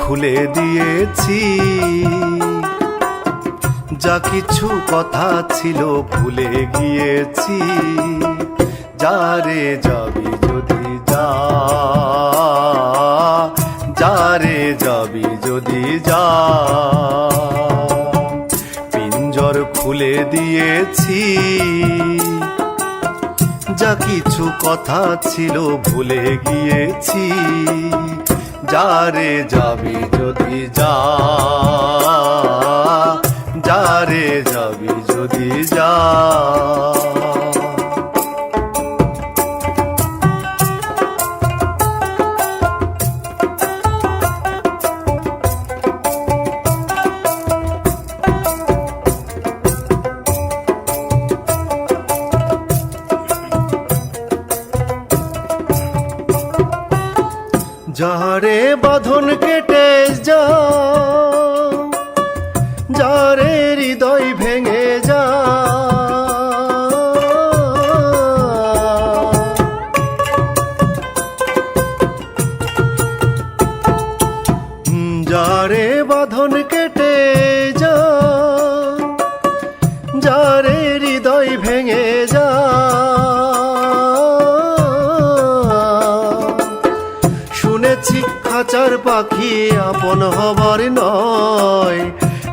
খুলে দিয়েছি, যা কিছু কথা ছিল ভুলে গিয়েছি। যারে যাবি যদি যা, যারে যাবি যদি যা। পিঞ্জর খুলে দিয়েছি, যা কিছু কথা ছিল ভুলে গিয়েছি। যারে যাবি যদি যা, যারে যাবি যদি যা। যারে বাঁধন কেটে যা, যারে হৃদয় ভেঙে যা। যারে বাঁধন কেটে যা, যারে হৃদয় ভেঙে যা। শুনেছি খাঁচার পাখি আপন হবার নয়,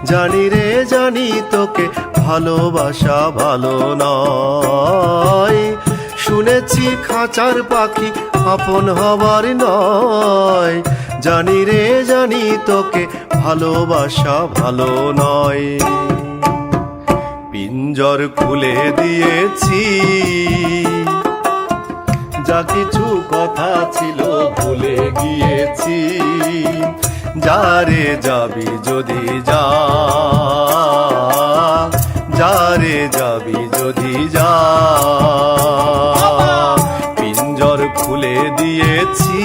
জানি রে জানি তোকে ভালোবাসা ভালো নয়। শুনেছি খাঁচার পাখি আপন হবার নয়, জানি রে জানি তোকে ভালোবাসা ভালো নয়। পিঞ্জর খুলে দিয়েছি, যা কিছু কথা ছিল ভুলে গিয়েছি। যারে যাবি যদি যা, যারে যাবি যদি যা। পিঞ্জর খুলে দিয়েছি,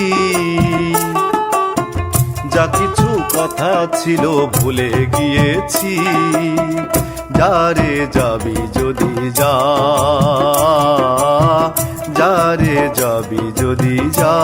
যা কিছু কথা ছিল ভুলে গিয়েছি। যারে যাবি যদি যা, যারে যাবি যদি যা।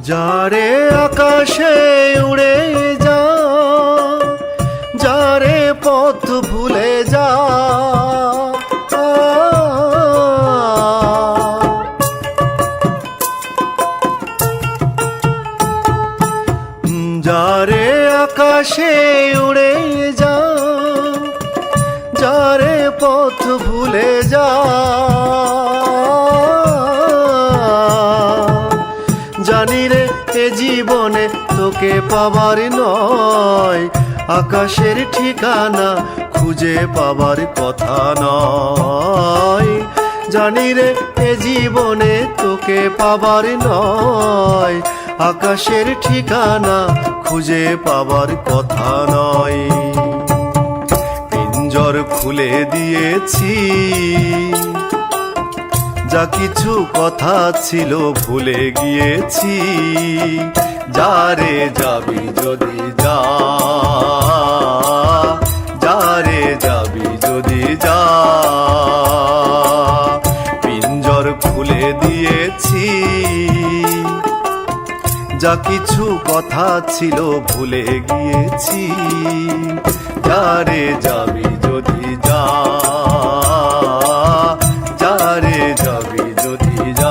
যারে আকাশে উড়ে যা, যারে পথ ভুলে যা। যারে আকাশে উড়ে যা, যারে পথ ভুলে যা। জানি রে এ জীবনে তোকে পাবার নয়, আকাশের ঠিকানা খুঁজে পাবার কথা নয়। জানি রে এ জীবনে তোকে পাবার নয়, আকাশের ঠিকানা খুঁজে পাবার কথা নয়। পিঞ্জর খুলে দিয়েছি, যা কিছু কথা ছিল ভুলে গিয়েছি। যারে যাবি যদি যা, যারে যাবি যদি যা। পিঞ্জর খুলে দিয়েছি, যা কিছু কথা ছিল ভুলে গিয়েছি। যারে যাবি যদি যা, যারে যাবি যদি যা।